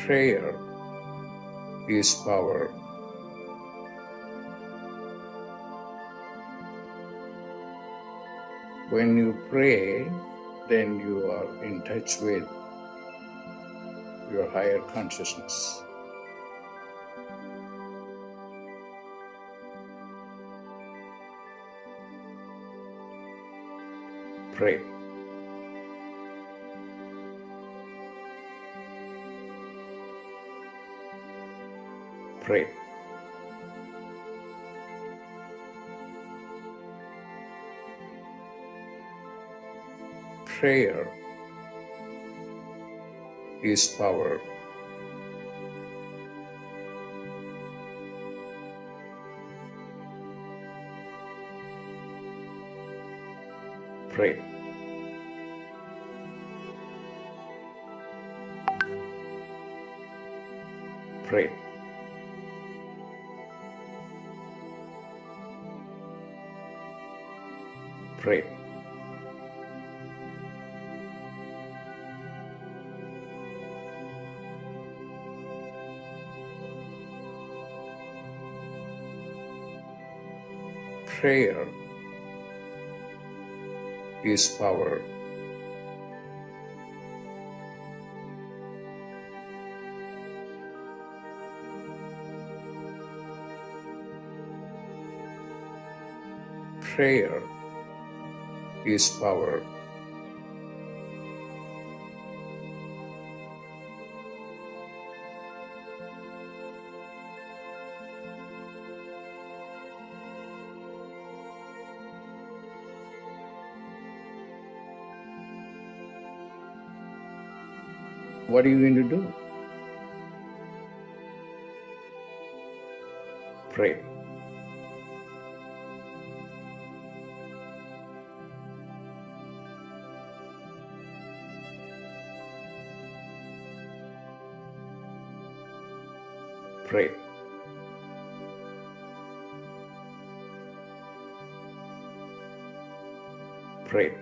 Prayer is power. When you pray, then you are in touch with your higher consciousness. Pray. Pray. Prayer is power. Pray. Pray. Pray. Prayer is power. Prayer is power. What are you going to do? Pray. Pray. Pray.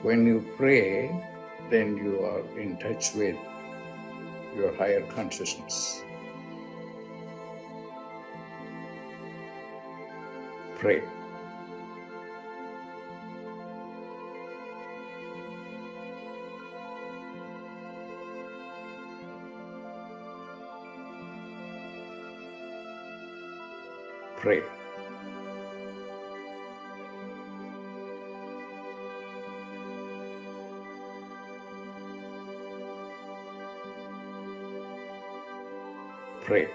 When you pray, then you are in touch with your higher consciousness. Pray. Pray. Pray.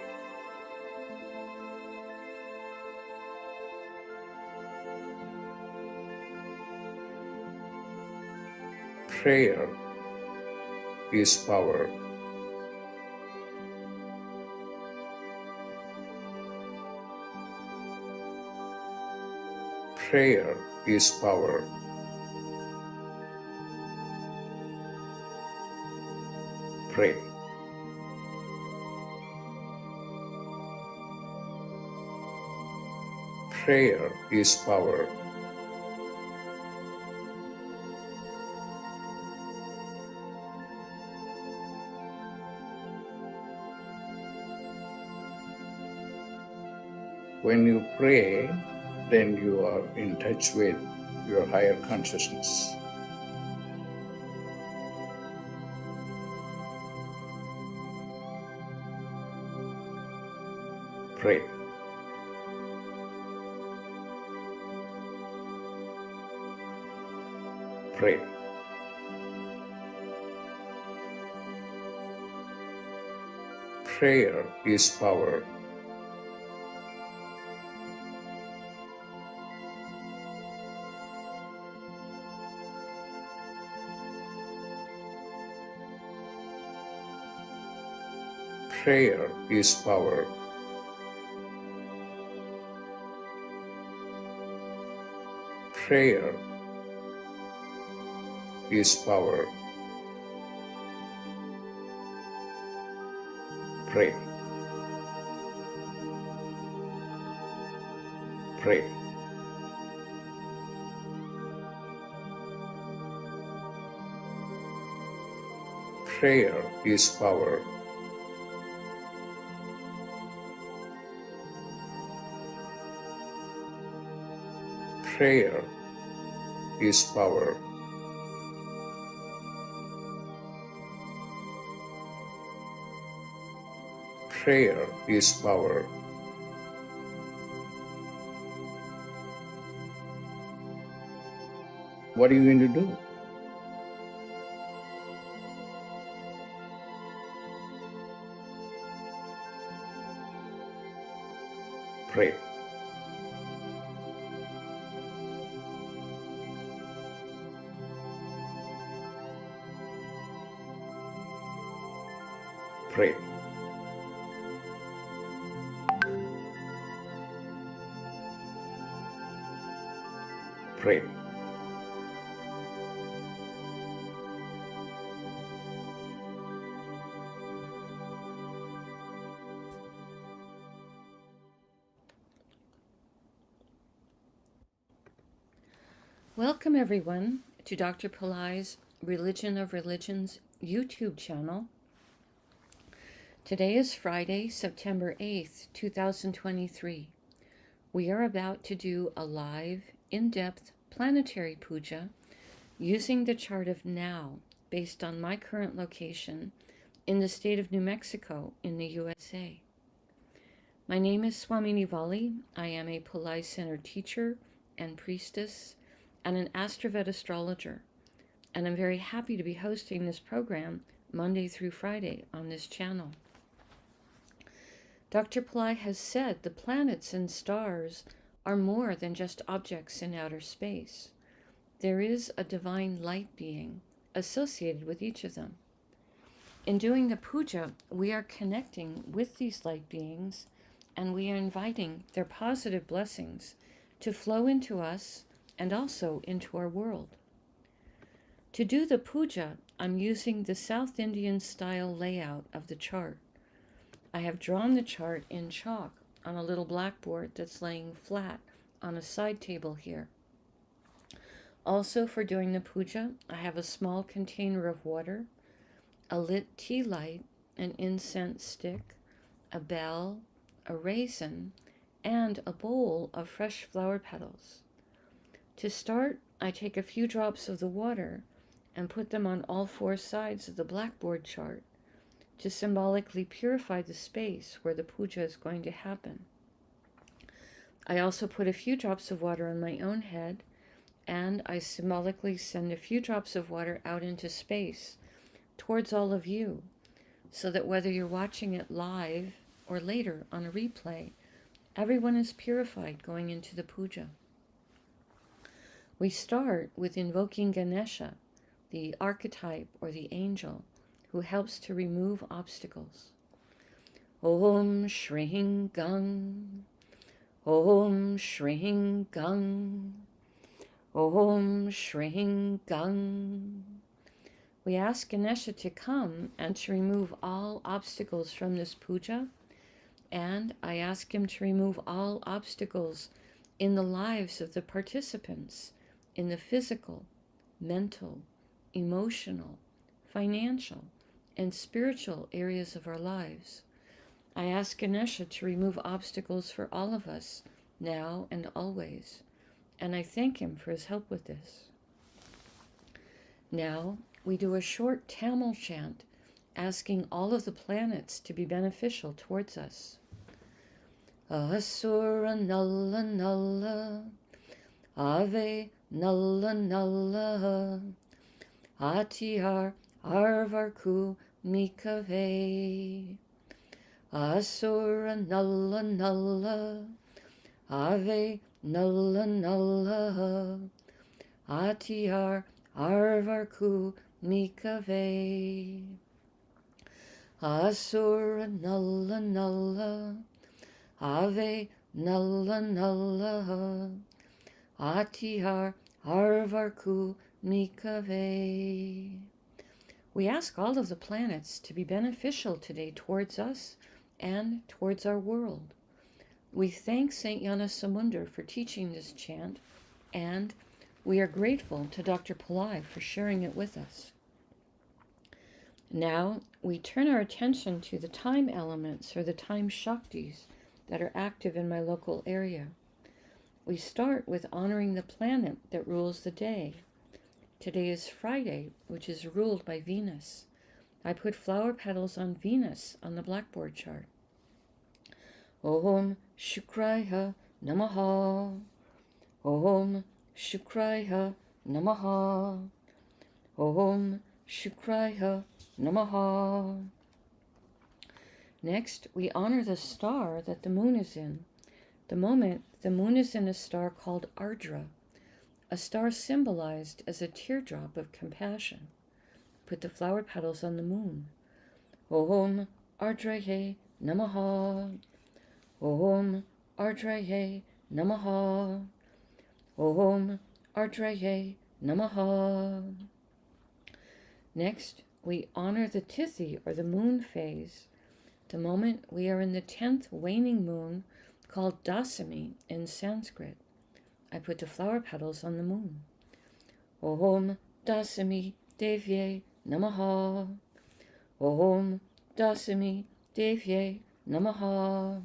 Prayer is power. Prayer is power. Pray. Prayer is power. When you pray, then you are in touch with your higher consciousness. Pray. Pray. Prayer is power. Prayer is power. Prayer is power. Pray. Pray. Prayer is power. Prayer is power. Prayer is power. What are you going to do? Pray. Pray. Pray. Welcome everyone to Dr. Pillai's Religion of Religions YouTube channel. Today is Friday, September 8th, 2023. We are about to do a live, in-depth planetary puja using the chart of now based on my current location in the state of New Mexico in the USA. My name is Swamini Valli. I am a Pillai-centered teacher and priestess and an AstroVed astrologer, and I'm very happy to be hosting this program Monday through Friday on this channel. Dr. Pillai has said the planets and stars are more than just objects in outer space. There is a divine light being associated with each of them. In doing the puja, we are connecting with these light beings, and we are inviting their positive blessings to flow into us and also into our world. To do the puja, I'm using the South Indian style layout of the chart. I have drawn the chart in chalk on a little blackboard that's laying flat on a side table here. Also, for doing the puja, I have a small container of water, a lit tea light, an incense stick, a bell, a raisin, and a bowl of fresh flower petals. To start, I take a few drops of the water and put them on all four sides of the blackboard chart to symbolically purify the space where the puja is going to happen. I also put a few drops of water on my own head, and I symbolically send a few drops of water out into space towards all of you, so that whether you're watching it live or later on a replay, everyone is purified going into the puja. We start with invoking Ganesha, the archetype or the angel, who helps to remove obstacles. Om Shring Gang, Om Shring Gang, Om Shring Gang. We ask Ganesha to come and to remove all obstacles from this puja, and I ask him to remove all obstacles in the lives of the participants, in the physical, mental, emotional, financial, and spiritual areas of our lives. I ask Ganesha to remove obstacles for all of us, now and always, and I thank him for his help with this. Now, we do a short Tamil chant, asking all of the planets to be beneficial towards us. Asura Nalla Nalla, Ave Nalla Nalla, Atiyar Arvarku Mikave. Asura Nalla Nalla, Ave Nalla Nalla, Atiyar Arvarku Mikave. Asura Nalla Nalla, Ave Nalla Nalla, Atiyar Arvarku Mikave. We ask all of the planets to be beneficial today towards us and towards our world. We thank Saint Yana Samundar for teaching this chant, and we are grateful to Dr. Pillai for sharing it with us. Now we turn our attention to the time elements or the time Shaktis that are active in my local area. We start with honoring the planet that rules the day. Today is Friday, which is ruled by Venus. I put flower petals on Venus on the blackboard chart. Om Shukraya Namaha. Om Shukraya Namaha. Om Shukraya Namaha. Next, we honor the star that the moon is in. The moment, the moon is in a star called Ardra, a star symbolized as a teardrop of compassion. Put the flower petals on the moon. Om Ardraye Namaha. Om Ardraye Namaha. Om Ardraye Namaha. Next, we honor the Tithi, or the moon phase. The moment we are in the 10th waning moon, called Dasami in Sanskrit. I put the flower petals on the moon. Om Dasami Devye Namaha. Om Dasami Devye Namaha.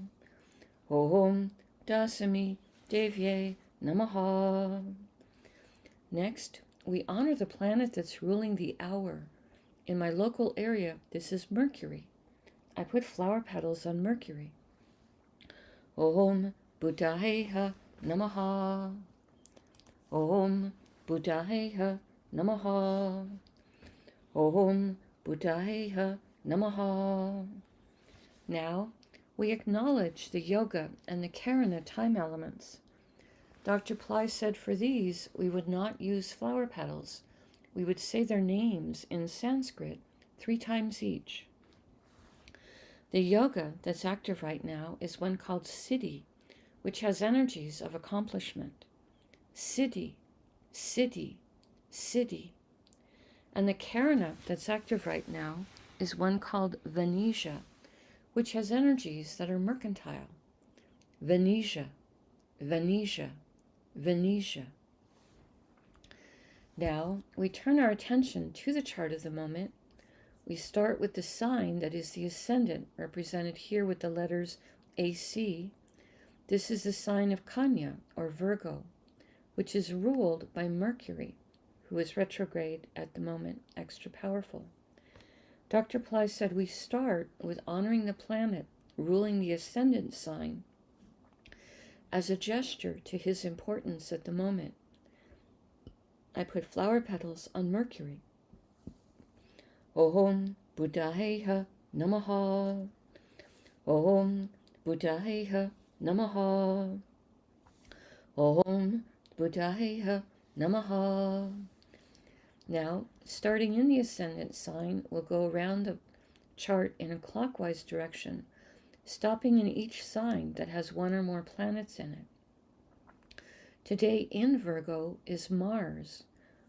Om Dasami Devye Namaha. Next, we honor the planet that's ruling the hour. In my local area, this is Mercury. I put flower petals on Mercury. Om Buddhayeha Namaha. Om Buddhayeha Namaha. Om Buddhayeha Namaha. Now, we acknowledge the yoga and the karana time elements. Dr. Pillai said for these, we would not use flower petals. We would say their names in Sanskrit 3 times each. The yoga that's active right now is one called Siddhi, which has energies of accomplishment. Siddhi, Siddhi, Siddhi. And the karana that's active right now is one called Vanisha, which has energies that are mercantile. Vanisha, Vanisha, Vanisha. Now we turn our attention to the chart of the moment. We start with the sign that is the ascendant, represented here with the letters AC. This is the sign of Kanya, or Virgo, which is ruled by Mercury, who is retrograde at the moment, extra powerful. Dr. Pillai said we start with honoring the planet ruling the ascendant sign as a gesture to his importance at the moment. I put flower petals on Mercury. Om Buddhayeha Namaha. Om Buddhayeha Namaha. Om Buddhayeha Namaha. Now, starting in the ascendant sign, we'll go around the chart in a clockwise direction, stopping in each sign that has 1 or more planets in it. Today in Virgo is Mars.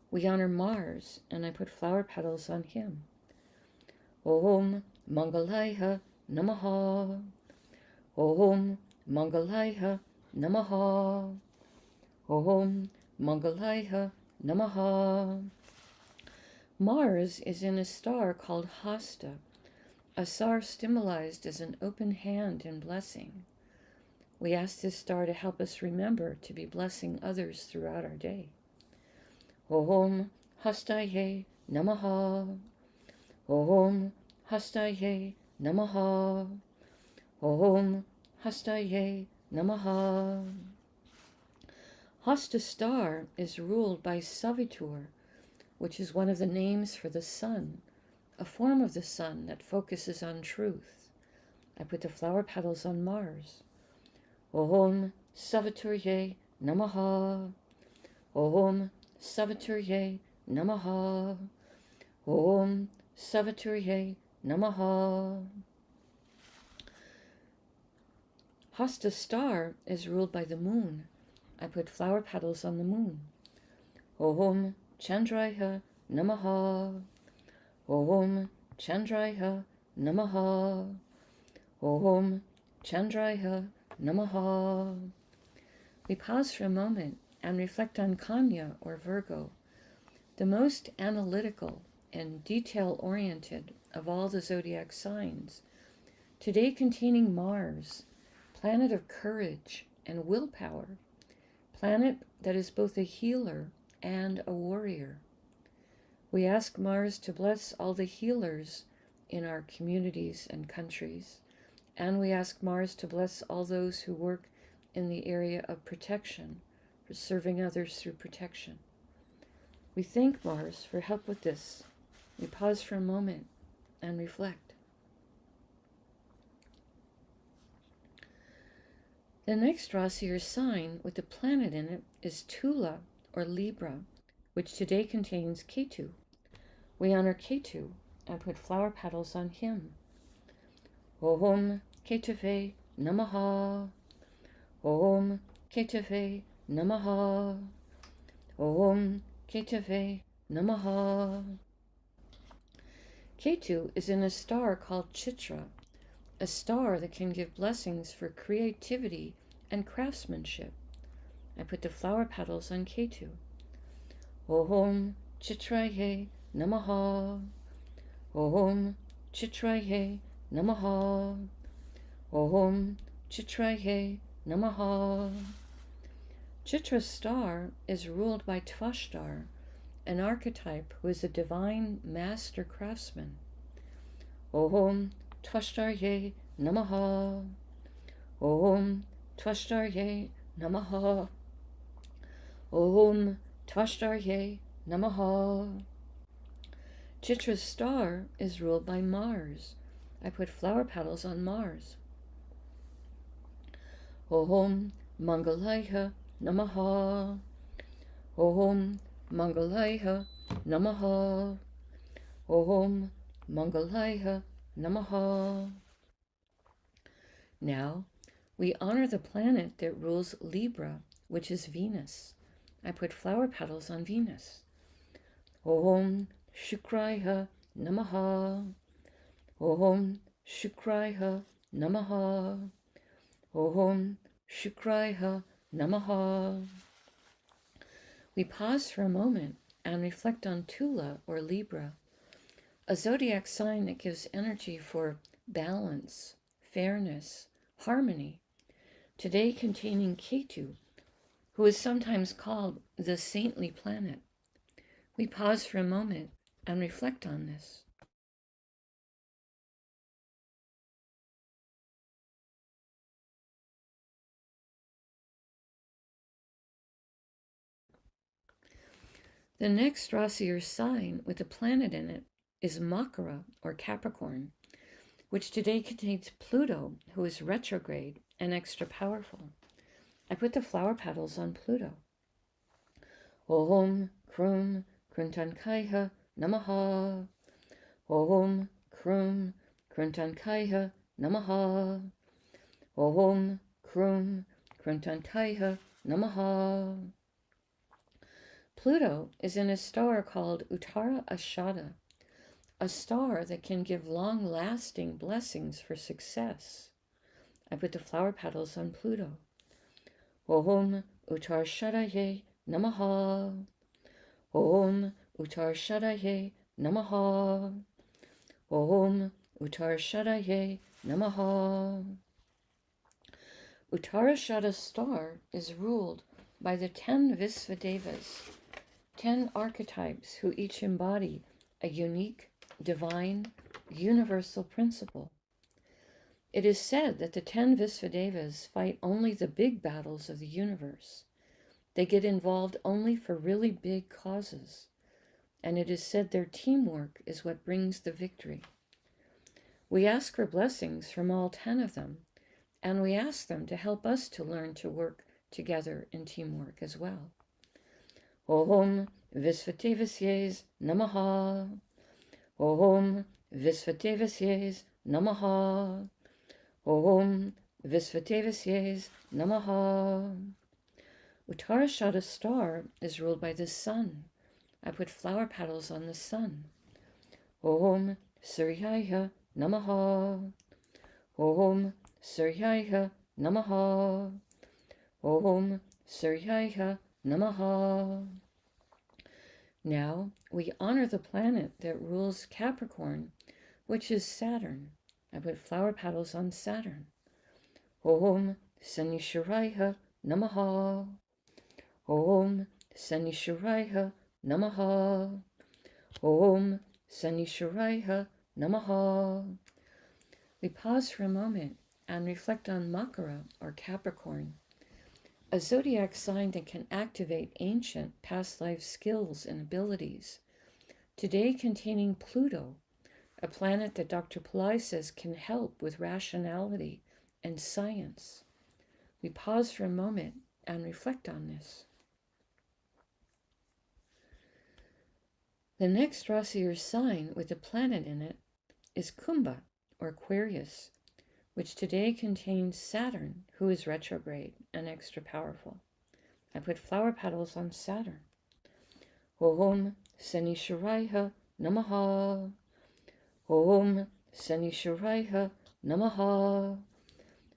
We honor Mars, and I put flower petals on him. Om Mangalayha Namaha. Om Mangalayha Namaha. Om Mangalayha Namaha. Mars is in a star called Hasta, a star symbolized as an open hand in blessing. We ask this star to help us remember to be blessing others throughout our day. Om Hastaye Namaha. Om Hastaye Namaha. Om Hastaye Namaha. Hasta star is ruled by Savitur, which is one of the names for the sun, a form of the sun that focuses on truth. I put the flower petals on Mars. Om Saviturye Namaha. Om Saviturye Namaha. Om Saviturye Namaha. Hasta star is ruled by the moon. I put flower petals on the moon. Om Chandraya Namaha. Om Chandraya Namaha. Om Chandraya Namaha. We pause for a moment and reflect on Kanya, or Virgo, the most analytical and detail-oriented of all the zodiac signs, today containing Mars, planet of courage and willpower, planet that is both a healer and a warrior. We ask Mars to bless all the healers in our communities and countries, and we ask Mars to bless all those who work in the area of protection, for serving others through protection. We thank Mars for help with this. We pause for a moment and reflect. The next Rasi or sign with the planet in it is Tula or Libra, which today contains Ketu. We honor Ketu and put flower petals on him. Om Ketave Namaha. Om Ketave Namaha. Om Ketave Namaha. Ketu is in a star called Chitra, a star that can give blessings for creativity and craftsmanship. I put the flower petals on Ketu. Om Chitraye Namaha. Om Chitraye Namaha. Om Chitraye Namaha. Chitra's star is ruled by Tvashtar, an archetype who is a divine master craftsman. Om Tvashtarye Namaha. Om Tvashtarye Namaha. Om Tvashtarye Namaha. Chitra's star is ruled by Mars. I put flower petals on Mars. Om Mangalaya Namaha. Om Mangalaya Namaha. Om Mangalaya Namaha. Now, we honor the planet that rules Libra, which is Venus. I put flower petals on Venus. Om Shukraya Namaha. Om Shukraya Namaha. Om Shukraya Namaha. We pause for a moment and reflect on Tula or Libra, a zodiac sign that gives energy for balance, fairness, harmony, today containing Ketu, who is sometimes called the saintly planet. We pause for a moment and reflect on this. The next Rasi or sign with a planet in it is Makara or Capricorn, which today contains Pluto, who is retrograde and extra powerful. I put the flower petals on Pluto. Om Krum Kruntankaya Namaha. Om Krum Kruntankaya Namaha. Om Krum Kruntankaya Namaha. Pluto is in a star called Uttara Ashada, a star that can give long-lasting blessings for success. I put the flower petals on Pluto. Om Uttar Shadaye Namaha. Om Uttar Shadaye Namaha. Om Uttar Shadaye Namaha. Uttarashada star is ruled by the 10 Visvadevas, 10 archetypes who each embody a unique, divine, universal principle. It is said that the 10 Visvadevas fight only the big battles of the universe. They get involved only for really big causes, and it is said their teamwork is what brings the victory. We ask for blessings from all 10 of them, and we ask them to help us to learn to work together in teamwork as well. Om Visvatevasye's Namaha. Om Visvatevasye's Namaha. Om Visvatevasye's Namaha. Uttarashada star is ruled by the sun. I put flower petals on the sun. Om Suryaya Namaha. Om Suryaya Namaha. Om Suryaya Namaha. Now we honor the planet that rules Capricorn which is Saturn. I put flower petals on Saturn. Om Sanishwaraya Namaha. Om Sanishwaraya Namaha. Om Sanishwaraya Namaha. We pause for a moment and reflect on Makara, or Capricorn, a zodiac sign that can activate ancient past life skills and abilities, today containing Pluto, a planet that Dr. Pillai says can help with rationality and science. We pause for a moment and reflect on this. The next Rasi or sign with a planet in it is Kumbha, or Aquarius, which today contains Saturn, who is retrograde and extra powerful. I put flower petals on Saturn. Om Sanishwaraya Namaha. Om Sanishwaraya Namaha.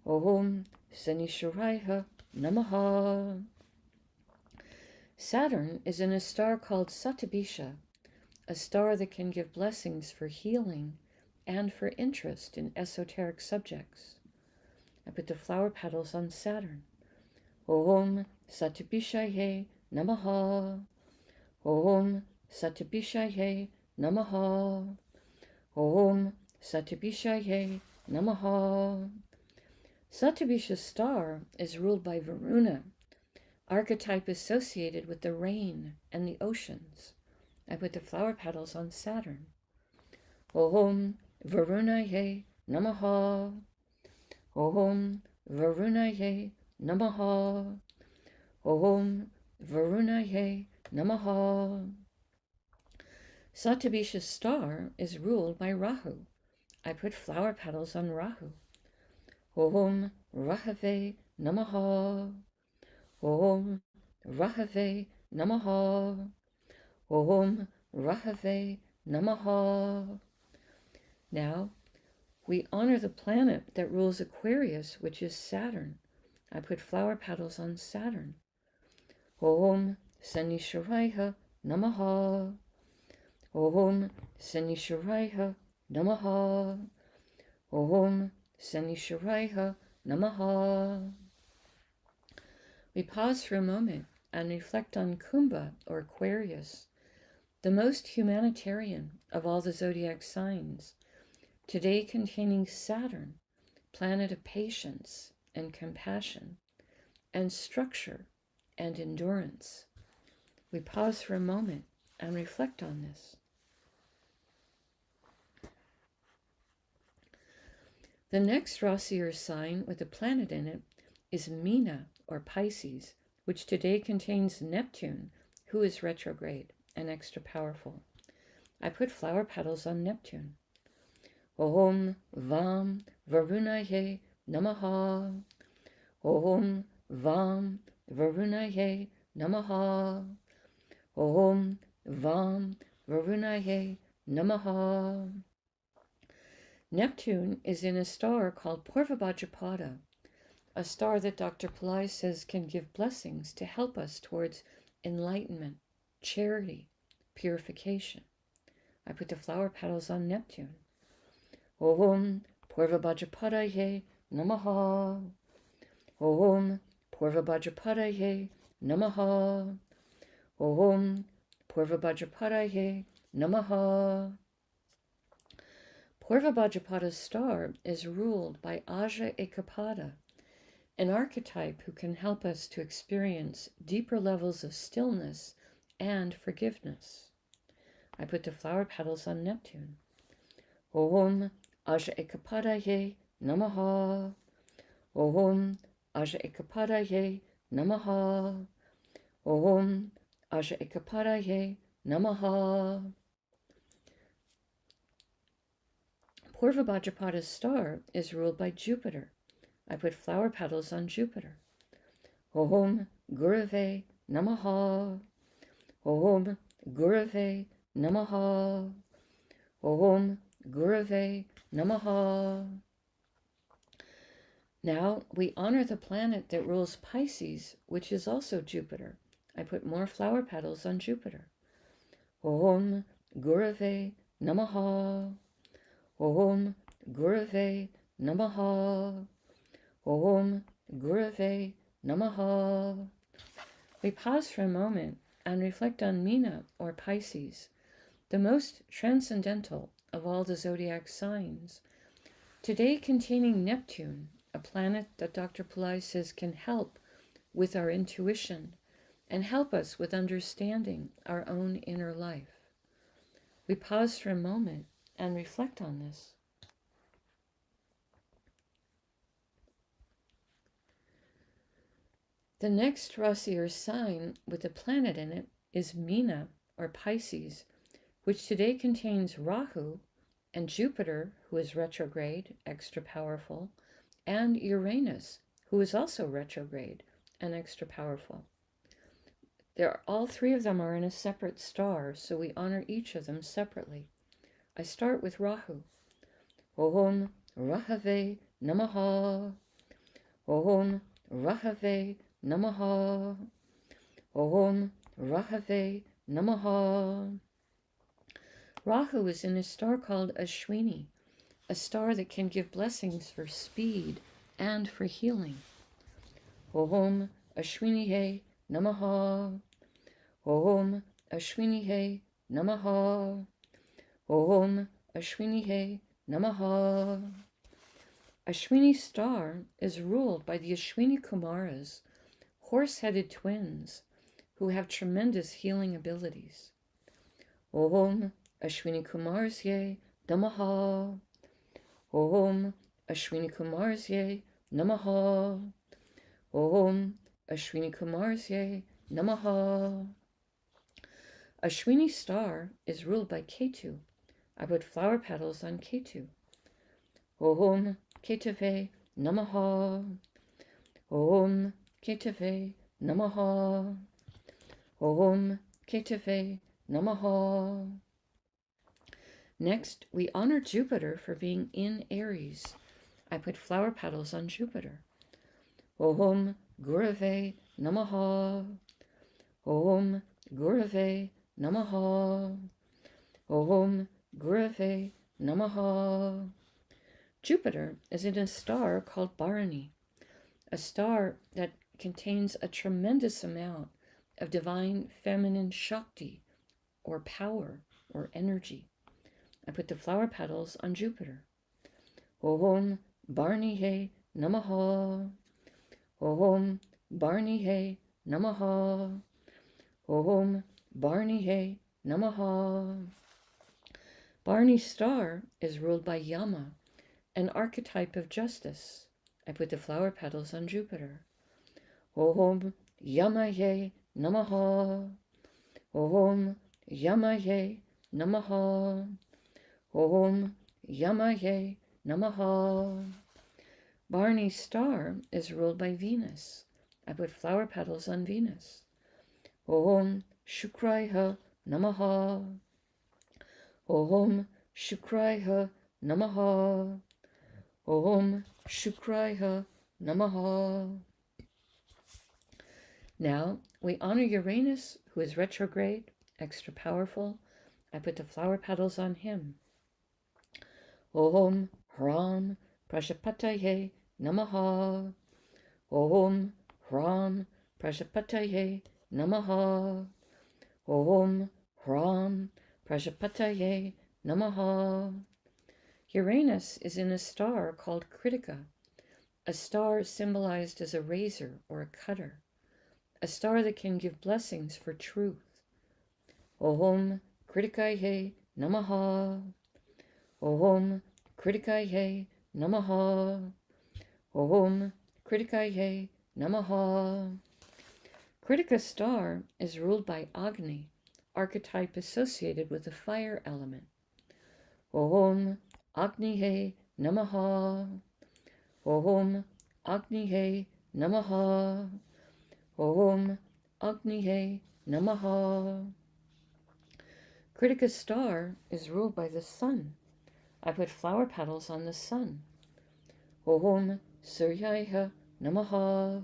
Om Sanishwaraya Namaha. Saturn is in a star called Satabisha, a star that can give blessings for healing and for interest in esoteric subjects. I put the flower petals on Saturn. Om Satabishaye Namaha. Om Satabishaye Namaha. Om Satabishaye Namaha. Satabisha's star is ruled by Varuna, archetype associated with the rain and the oceans. I put the flower petals on Saturn. Om Varunaye Namaha. Om Varunaye Namaha. Om Varunaye Namaha. Satabisha's star is ruled by Rahu. I put flower petals on Rahu. Om Rahave Namaha. Om Rahave Namaha. Om Rahave Namaha. Now, we honor the planet that rules Aquarius, which is Saturn. I put flower petals on Saturn. Om Sanishwaraya Namaha. Om Sanishwaraya Namaha. Om Sanishwaraya Namaha. We pause for a moment and reflect on Kumbha, or Aquarius, the most humanitarian of all the zodiac signs, today containing Saturn, planet of patience and compassion, and structure and endurance. We pause for a moment and reflect on this. The next Rasi or sign with a planet in it is Meena, or Pisces, which today contains Neptune, who is retrograde and extra powerful. I put flower petals on Neptune. Om Vam Varunaye Namaha. Om Vam Varunaye Namaha. Om Vam Varunaye Namaha. Neptune is in a star called Purvabhadrapada, a star that Dr. Pillai says can give blessings to help us towards enlightenment, charity, purification. I put the flower petals on Neptune. Om Purvabhadrapadaye Namaha. Om Purvabhadrapadaye Namaha. Om Purvabhadrapadaye Namaha. Purvabhadrapada's star is ruled by Aja Ekapada, an archetype who can help us to experience deeper levels of stillness and forgiveness. I put the flower petals on Neptune. Om Aja Ekapadaye Namaha. Om Aja Ekapadaye Namaha. Om Aja Ekapadaye Namaha. Purvabhadrapada's star is ruled by Jupiter. I put flower petals on Jupiter. Om Gurave Namaha. Om Gurave Namaha. Om Gurave Namaha. Now we honor the planet that rules Pisces, which is also Jupiter. I put more flower petals on Jupiter. Om Gurave Namaha. Om Gurave Namaha. Om Gurave Namaha. We pause for a moment and reflect on Meena or Pisces, the most transcendental of all the zodiac signs, today containing Neptune, a planet that Dr. Pillai says can help with our intuition and help us with understanding our own inner life. We pause for a moment and reflect on this. The next Rasi or sign with a planet in it is Meena or Pisces, which today contains Rahu and Jupiter, who is retrograde, extra powerful, and Uranus, who is also retrograde and extra powerful. All three of them are in a separate star, so we honor each of them separately. I start with Rahu. Om Rahave Namaha. Om Rahave Namaha. Om Rahave Namaha. Rahu is in a star called Ashwini, a star that can give blessings for speed and for healing. Om Ashwini Namaha. Om Ashwini Namaha. Om Ashwini Namaha. Ashwini star is ruled by the Ashwini Kumaras, horse-headed twins who have tremendous healing abilities. Om Ashwini Kumarsye Namaha. Om Ashwini Kumarsye Namaha. Om Ashwini Kumarsye Namaha. Ashwini star is ruled by Ketu. I put flower petals on Ketu. Om Ketave Namaha. Om Ketave Namaha. Om Ketave Namaha. Next, we honor Jupiter for being in Aries. I put flower petals on Jupiter. Om Gurave Namaha. Om Gurave Namaha. Om Gurave Namaha. Jupiter is in a star called Bharani, a star that contains a tremendous amount of divine feminine Shakti, or power, or energy. I put the flower petals on Jupiter. Om Bharani Namaha. Om Bharani Namaha. Om Bharani Namaha. Bharani star is ruled by Yama, an archetype of justice. I put the flower petals on Jupiter. Om Yamaye Namaha. Om Yamaye Namaha. Om Yamaye Namaha. Bharani star is ruled by Venus. I put flower petals on Venus. Om Shukraya Namaha. Om Shukraya Namaha. Om Shukraya Namaha. Now we honor Uranus, who is retrograde, extra powerful. I put the flower petals on him. Om Hram Prajapataye Namaha. Om Hram Prajapataye Namaha. Om Hram Prajapataye Namaha. Uranus is in a star called Kritika, a star symbolized as a razor or a cutter, a star that can give blessings for truth. Om Kritikaye Namaha. Om Kritikaye Namaha. Om Kritikaye Namaha. Kritika star is ruled by Agni, archetype associated with the fire element. Om Agnihe Namaha. Om Agnihe Namaha. Om Agnihe Namaha. Kritika star is ruled by the sun. I put flower petals on the sun. Om Suryaya Namaha.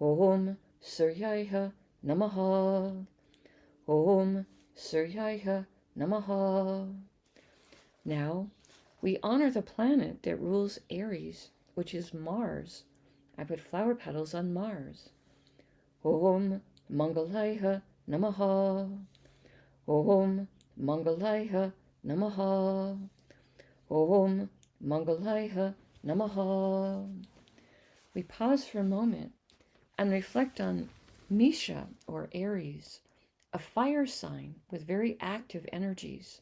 Om Suryaya Namaha. Om Suryaya Namaha. Now, We honor the planet that rules Aries, which is Mars. I put flower petals on Mars. Om Mangalaya Namaha. Om Mangalaya Namaha. Om Mangalaya Namaha. We pause for a moment and reflect on Misha, or Aries, a fire sign with very active energies,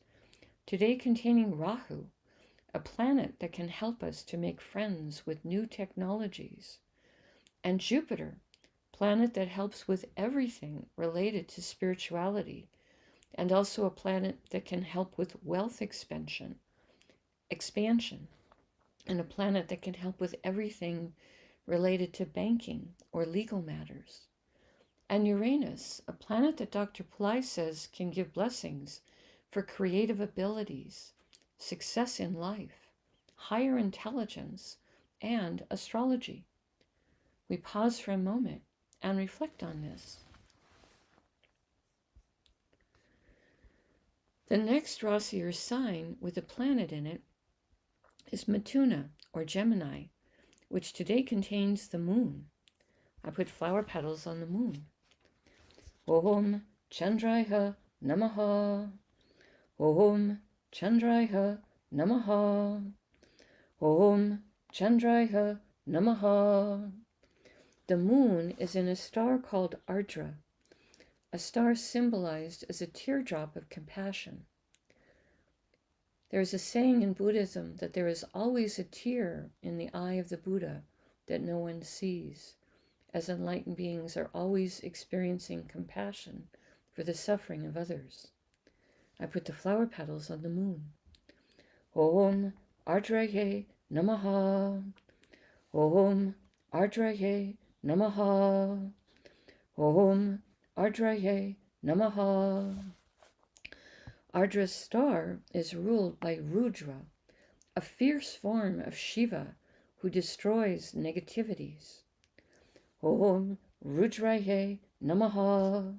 today containing Rahu, a planet that can help us to make friends with new technologies, and Jupiter, planet that helps with everything related to spirituality, and also a planet that can help with wealth expansion, and a planet that can help with everything related to banking or legal matters. And Uranus, a planet that Dr. Pillai says can give blessings for creative abilities, success in life, higher intelligence, and astrology. We pause for a moment and reflect on this. The next Rasi or sign with a planet in it is Mithuna, or Gemini, which today contains the moon. I put flower petals on the moon. Om Chandraya Namaha. Om Chandraya Namaha. Om Chandraya Namaha. The moon is in a star called Ardra, a star symbolized as a teardrop of compassion. There is a saying in Buddhism that there is always a tear in the eye of the Buddha that no one sees, as enlightened beings are always experiencing compassion for the suffering of others. I put the flower petals on the moon. Om Ardraye Namaha. Om Ardraye Namaha. Om Ardraye Namaha. Ardra's star is ruled by Rudra, a fierce form of Shiva who destroys negativities. Om Rudraye Namaha.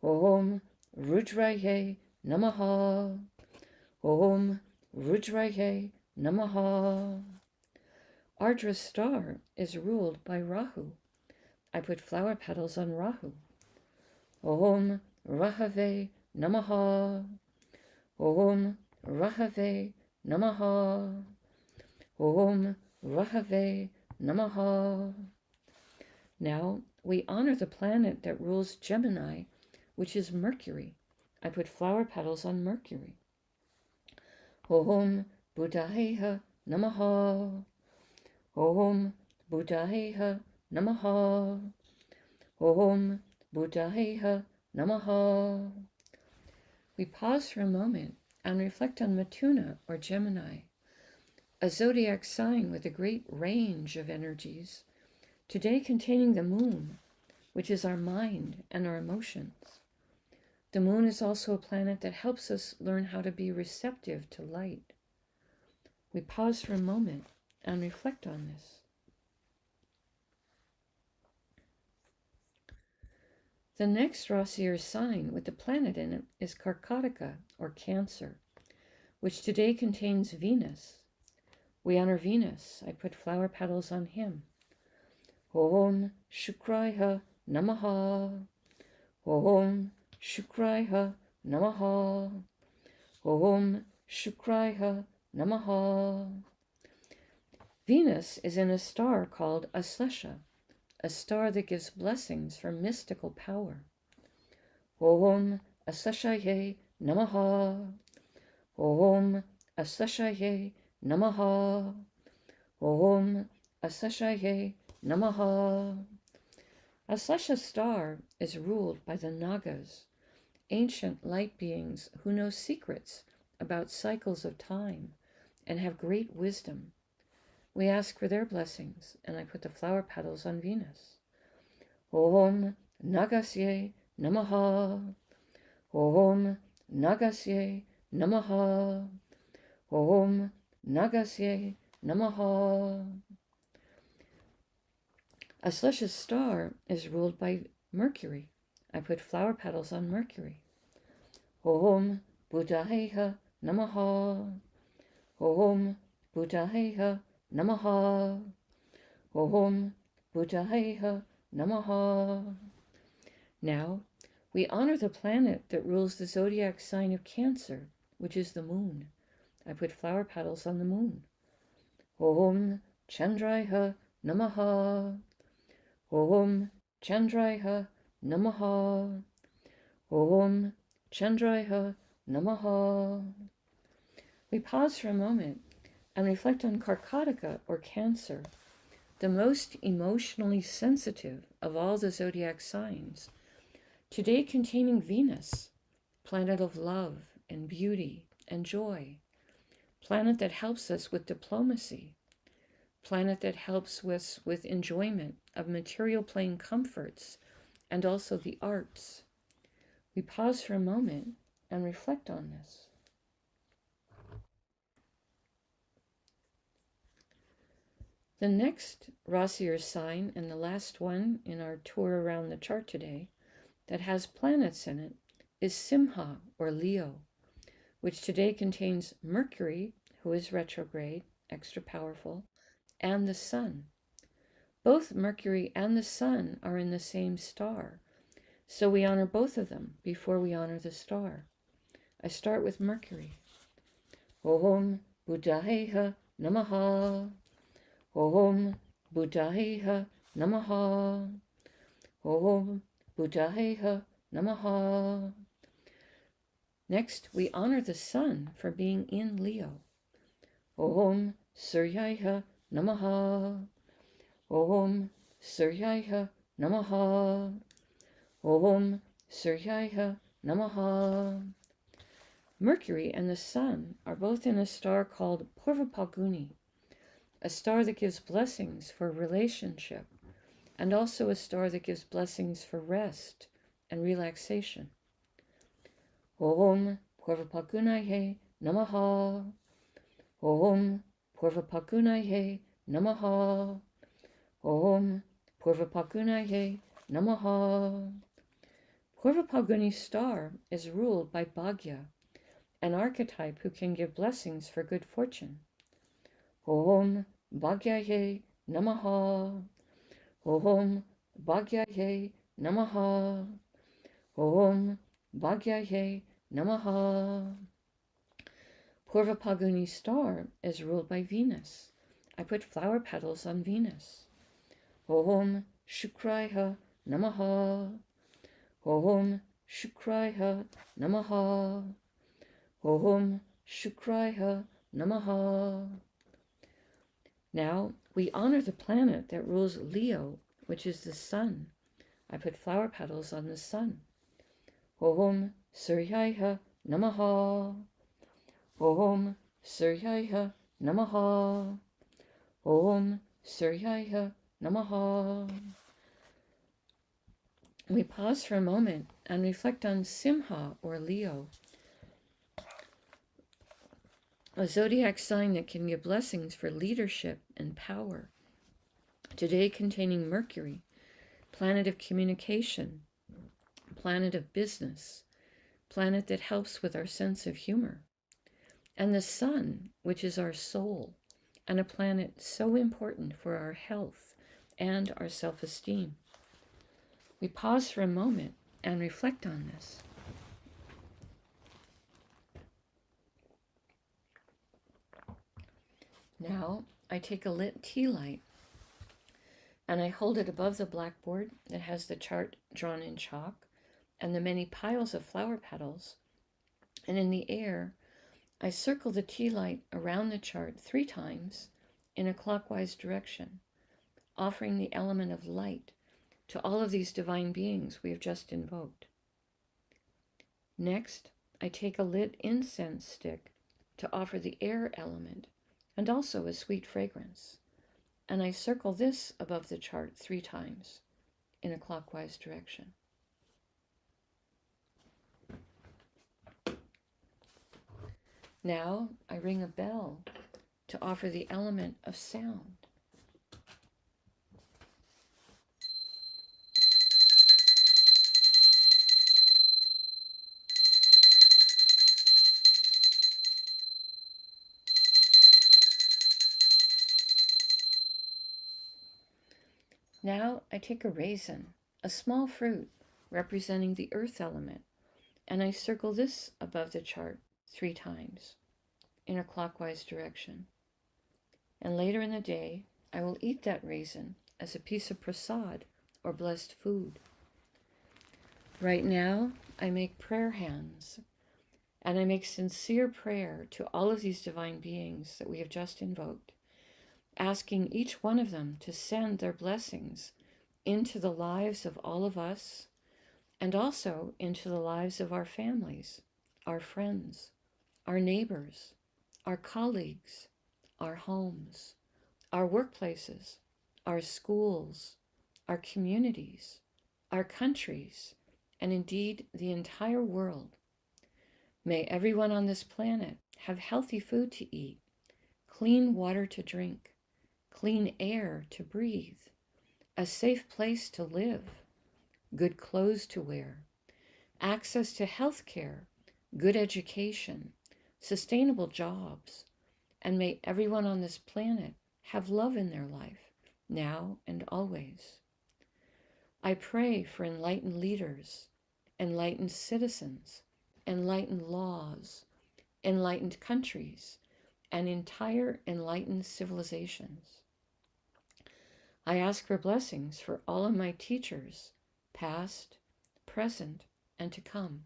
Om Rudraye Namaha. Om Rudraye Namaha. Ardra's star is ruled by Rahu. I put flower petals on Rahu. Om Rahave Namaha. Om Rahave Namaha. Om Rahave Namaha. Now we honor the planet that rules Gemini, which is Mercury. I put flower petals on Mercury. Om Buddhayeha Namaha. Om Buddhayeha Namaha. Om Buddhayeha Namaha. We pause for a moment and reflect on Mithuna, or Gemini, a zodiac sign with a great range of energies, today containing the moon, which is our mind and our emotions. The moon is also a planet that helps us learn how to be receptive to light. We pause for a moment and reflect on this. The next Rasi or sign with the planet in it is Karkataka, or Cancer, which today contains Venus. We honor Venus. I put flower petals on him. Om Shukraya Namaha. Om Shukraya Namaha. Om Shukraya Namaha. Venus is in a star called Aslesha, a star that gives blessings for mystical power. Om Asleshaye Namaha. Om Asleshaye Namaha. Om Asleshaye Namaha. Aslesha star is ruled by the Nagas, ancient light beings who know secrets about cycles of time and have great wisdom. We ask for their blessings, and I put the flower petals on Venus. Om Nagasye Namaha. Om Nagasye Namaha. Om Nagasye Namaha. Aslesha's star is ruled by Mercury. I put flower petals on Mercury. Om Buddhayeha Namaha. Om Buddhaya Namaha. Om Buddhaya Namaha. Now, we honor the planet that rules the zodiac sign of Cancer, which is the moon. I put flower petals on the moon. Om Chandraya Namaha. Om Chandraya Namaha. Om Chandraya Namaha. We pause for a moment and reflect on Karkataka, or Cancer, the most emotionally sensitive of all the zodiac signs, today containing Venus, planet of love and beauty and joy, planet that helps us with diplomacy, planet that helps us with enjoyment of material plane comforts and also the arts. We pause for a moment and reflect on this. The next Rasi or sign, and the last one in our tour around the chart today, that has planets in it is Simha, or Leo, which today contains Mercury, who is retrograde, extra powerful, and the Sun. Both Mercury and the Sun are in the same star, so we honor both of them before we honor the star. I start with Mercury. Om Buddhaya Namaha. Om Buddhaya Namaha. Om Buddhaya Namaha. Next, we honor the Sun for being in Leo. Om Suryaya Namaha. Om Suryaya Namaha. Om Suryaya Namaha. Mercury and the Sun are both in a star called Purva Phalguni, a star that gives blessings for relationship, and also a star that gives blessings for rest and relaxation. Om Purva Phalgunaye Namaha. Om Purva Phalgunaye Namaha. Om Purva Phalgunaye Namaha. Purva Phalguni's star is ruled by Bhagya, an archetype who can give blessings for good fortune. Om Bhagyaye Namaha. Om Bhagyaye Namaha. Om Bhagyaye Namaha. Purva Phalguni's star is ruled by Venus. I put flower petals on Venus. Om Shukraya Namaha. Om Shukraya Namaha. Om Shukraya Namaha. Now, we honor the planet that rules Leo, which is the Sun. I put flower petals on the Sun. Om Suryaya Namaha. Om Suryaya Namaha. Om Suryaya Namaha. We pause for a moment and reflect on Simha, or Leo, a zodiac sign that can give blessings for leadership and power, today containing Mercury, planet of communication, planet of business, planet that helps with our sense of humor, and the Sun, which is our soul, and a planet so important for our health and our self-esteem. We pause for a moment and reflect on this. Now, I take a lit tea light and I hold it above the blackboard that has the chart drawn in chalk and the many piles of flower petals, and in the air, I circle the tea light around the chart 3 times in a clockwise direction, offering the element of light to all of these divine beings we have just invoked. Next, I take a lit incense stick to offer the air element and also a sweet fragrance, and I circle this above the chart 3 times in a clockwise direction. Now I ring a bell to offer the element of sound. Now I take a raisin, a small fruit representing the earth element, and I circle this above the chart 3 times in a clockwise direction. And later in the day, I will eat that raisin as a piece of prasad or blessed food. Right now, I make prayer hands, and I make sincere prayer to all of these divine beings that we have just invoked, asking each one of them to send their blessings into the lives of all of us and also into the lives of our families, our friends, our neighbors, our colleagues, our homes, our workplaces, our schools, our communities, our countries, and indeed the entire world. May everyone on this planet have healthy food to eat, clean water to drink, clean air to breathe, a safe place to live, good clothes to wear, access to health care, good education, sustainable jobs, and may everyone on this planet have love in their life, now and always. I pray for enlightened leaders, enlightened citizens, enlightened laws, enlightened countries, and entire enlightened civilizations. I ask for blessings for all of my teachers, past, present, and to come.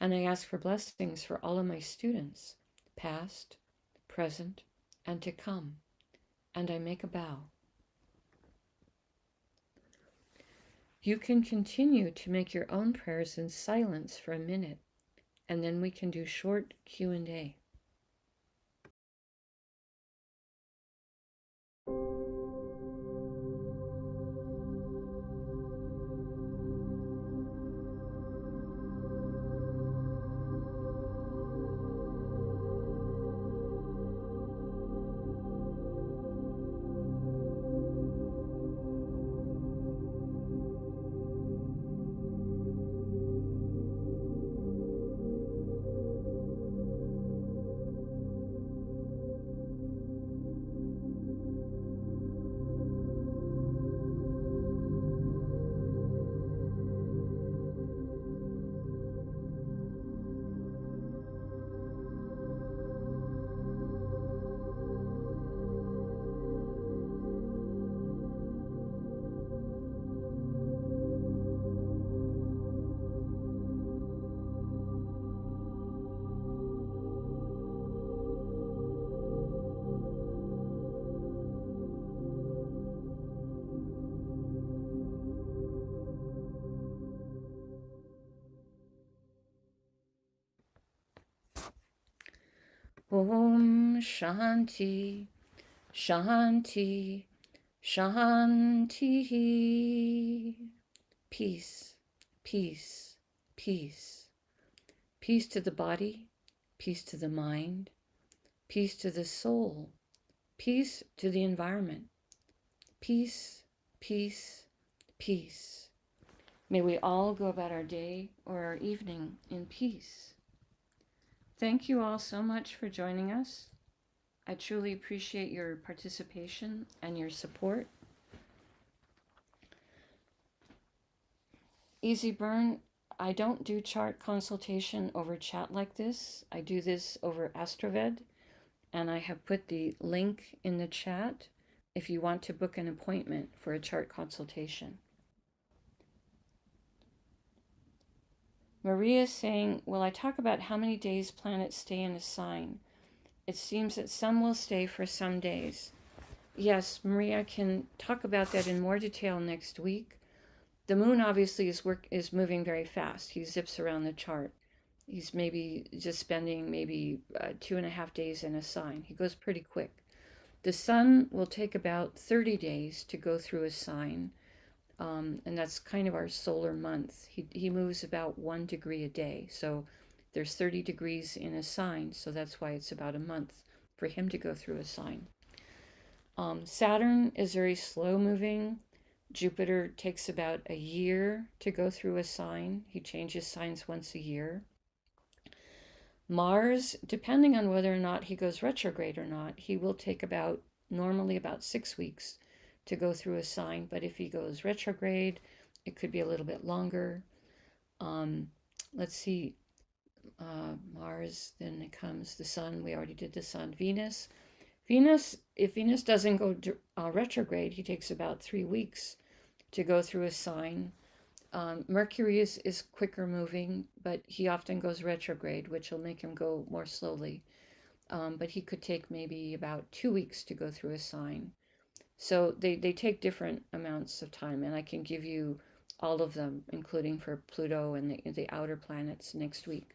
And I ask for blessings for all of my students, past, present, and to come. And I make a bow. You can continue to make your own prayers in silence for a minute, and then we can do short Q&A. Om Shanti, Shanti, Shanti. Peace, peace, peace. Peace to the body, peace to the mind, peace to the soul, peace to the environment. Peace, peace, peace. May we all go about our day or our evening in peace. Thank you all so much for joining us. I truly appreciate your participation and your support. Easy Burn, I don't do chart consultation over chat like this. I do this over AstroVed, and I have put the link in the chat if you want to book an appointment for a chart consultation. Maria is saying, will I talk about how many days planets stay in a sign? It seems that some will stay for some days. Yes, Maria can talk about that in more detail next week. The moon obviously is moving very fast. He zips around the chart. He's maybe just spending 2.5 days in a sign. He goes pretty quick. The sun will take about 30 days to go through a sign. And that's kind of our solar month. He moves about 1 degree a day. So there's 30 degrees in a sign. So that's why it's about a month for him to go through a sign. Saturn is very slow moving. Jupiter takes about a year to go through a sign. He changes signs once a year. Mars, depending on whether or not he goes retrograde or not, he will take normally about 6 weeks to go through a sign, but if he goes retrograde, it could be a little bit longer. Let's see, Mars, then it comes the Sun. We already did the Sun. Venus. If Venus doesn't go retrograde, he takes about 3 weeks to go through a sign. Mercury is quicker moving, but he often goes retrograde, which will make him go more slowly. But he could take maybe about 2 weeks to go through a sign. So they take different amounts of time, and I can give you all of them, including for Pluto and the outer planets next week.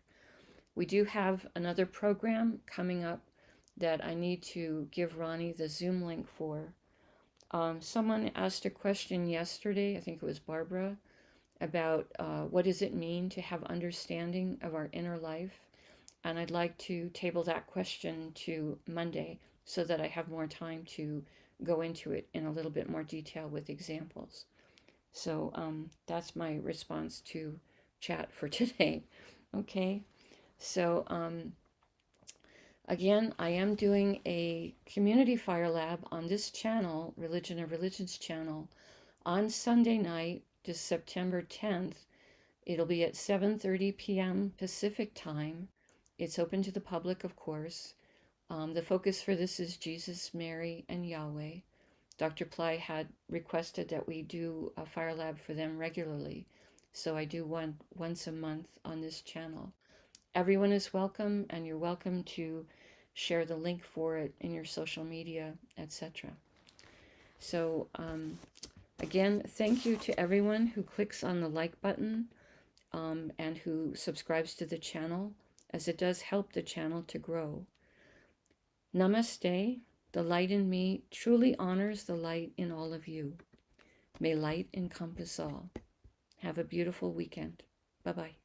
We do have another program coming up that I need to give Ronnie the Zoom link for. Someone asked a question yesterday, I think it was Barbara, about what does it mean to have understanding of our inner life. And I'd like to table that question to Monday so that I have more time to go into it in a little bit more detail with examples. So that's my response to chat for today. Okay, so again, I am doing a community fire lab on this channel, Religion of Religions channel, on Sunday night, just September 10th. It'll be at 7:30 p.m. Pacific time. It's open to the public, of course. The focus for this is Jesus, Mary, and Yahweh. Dr. Pillai had requested that we do a fire lab for them regularly, so I do one once a month on this channel. Everyone is welcome, and you're welcome to share the link for it in your social media, etc. So again, thank you to everyone who clicks on the like button and who subscribes to the channel, as it does help the channel to grow. Namaste. The light in me truly honors the light in all of you. May light encompass all. Have a beautiful weekend. Bye-bye.